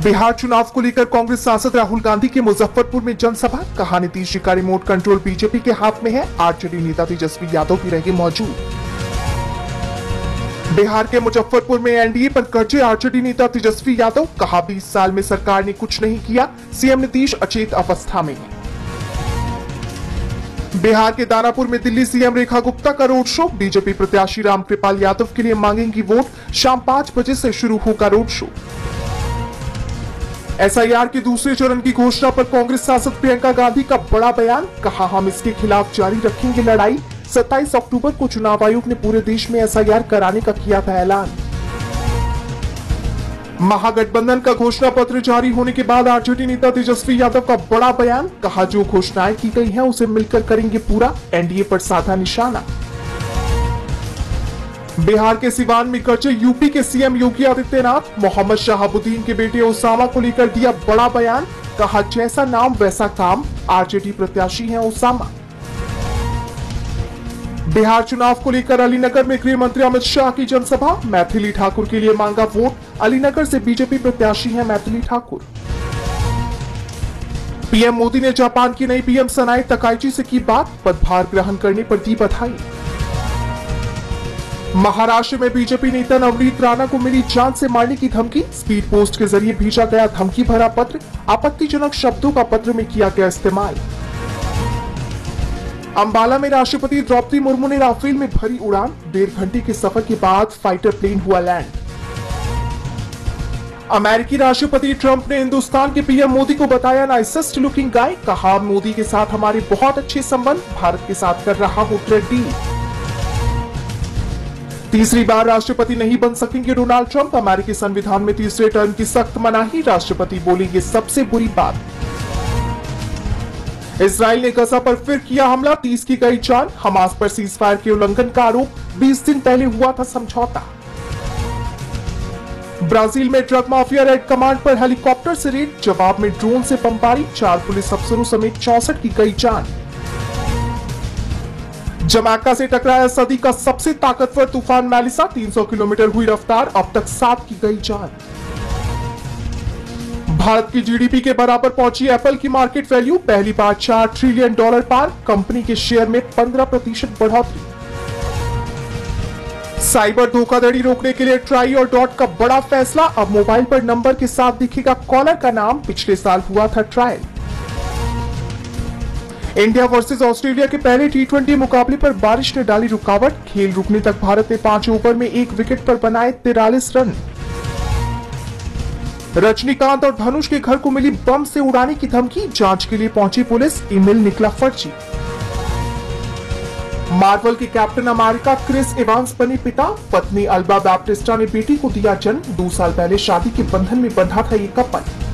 बिहार चुनाव को लेकर कांग्रेस सांसद राहुल गांधी के मुजफ्फरपुर में जनसभा, कहा नीतीश जी का रिमोट कंट्रोल बीजेपी के हाथ में है, आरजेडी नेता तेजस्वी यादव भी रहे मौजूद। बिहार के मुजफ्फरपुर में एनडीए पर कर्जे आरजेडी नेता तेजस्वी यादव, कहा 20 साल में सरकार ने कुछ नहीं किया, सीएम नीतीश अचेत अवस्था में है। बिहार के दानापुर में दिल्ली सीएम रेखा गुप्ता का रोड शो, बीजेपी प्रत्याशी रामकृपाल यादव के लिए मांगेंगी वोट, शाम 5 बजे से शुरू होगा रोड शो। एसआईआर के दूसरे चरण की घोषणा पर कांग्रेस सांसद प्रियंका गांधी का बड़ा बयान, कहा हम इसके खिलाफ जारी रखेंगे लड़ाई, 27 अक्टूबर को चुनाव आयोग ने पूरे देश में एसआईआर कराने का किया था ऐलान। महागठबंधन का घोषणा पत्र जारी होने के बाद आरजेडी नेता तेजस्वी यादव का बड़ा बयान, कहा जो घोषणाएं की गई हैं उसे मिलकर करेंगे पूरा, एनडीए पर साधा निशाना। बिहार के सिवान में कर्जे, यूपी के सीएम योगी आदित्यनाथ मोहम्मद शहाबुद्दीन के बेटे ओसामा को लेकर दिया बड़ा बयान, कहा जैसा नाम वैसा काम, आरजेडी प्रत्याशी हैं ओसामा। बिहार चुनाव को लेकर अलीनगर में गृह मंत्री अमित शाह की जनसभा, मैथिली ठाकुर के लिए मांगा वोट, अलीनगर से बीजेपी प्रत्याशी हैं मैथिली ठाकुर। पीएम मोदी ने जापान की नई पीएम सनाए तकाइची से की बात, पदभार ग्रहण करने पर दी बधाई। महाराष्ट्र में बीजेपी नेता नवनीत राणा को मिली जान से मारने की धमकी, स्पीड पोस्ट के जरिए भेजा गया धमकी भरा पत्र, आपत्तिजनक शब्दों का पत्र में किया गया इस्तेमाल। अंबाला में राष्ट्रपति द्रौपदी मुर्मू ने राफेल में भरी उड़ान, 1.5 घंटे के सफर के बाद फाइटर प्लेन हुआ लैंड। अमेरिकी राष्ट्रपति ट्रंप ने हिंदुस्तान के पीएम मोदी को बताया नाइसेस्ट लुकिंग गाय, कहा मोदी के साथ हमारे बहुत अच्छे संबंध, भारत के साथ कर रहा हूं ट्रेड डील। तीसरी बार राष्ट्रपति नहीं बन सकेंगे डोनाल्ड ट्रंप, अमेरिकी संविधान में तीसरे टर्म की सख्त मनाही, राष्ट्रपति बोलेंगे सबसे बुरी बात। इजराइल ने गजा पर फिर किया हमला, 30 की गई जान, हमास पर सीजफायर के उल्लंघन का आरोप, 20 दिन पहले हुआ था समझौता। ब्राजील में ड्रग माफिया रेड कमांड पर हेलीकॉप्टर से रेड, जवाब में ड्रोन से बमबारी, 4 पुलिस अफसरों समेत 64 की गई जान। जमैका से टकराया सदी का सबसे ताकतवर तूफान मेलिसा, 300 किलोमीटर हुई रफ्तार, अब तक 7 की गई जान। भारत की जीडीपी के बराबर पहुंची एप्पल की मार्केट वैल्यू, पहली बार $4 ट्रिलियन पार, कंपनी के शेयर में 15% बढ़ोतरी। साइबर धोखाधड़ी रोकने के लिए ट्राई और डॉट का बड़ा फैसला, अब मोबाइल पर नंबर के साथ दिखेगा कॉलर का नाम, पिछले साल हुआ था ट्रायल। इंडिया वर्सेस ऑस्ट्रेलिया के पहले टी20 मुकाबले पर बारिश ने डाली रुकावट, खेल रुकने तक भारत ने 5 ओवर में 1 विकेट पर बनाए 43 रन। रजनीकांत और धनुष के घर को मिली बम से उड़ाने की धमकी, जांच के लिए पहुंची पुलिस, ईमेल निकला फर्जी। मार्वल के कैप्टन अमेरिका क्रिस एवांस बने पिता, पत्नी अल्बा बैप्टिस्टा ने बेटी को दिया जन्म, 2 साल पहले शादी के बंधन में बंधा था ये कपल।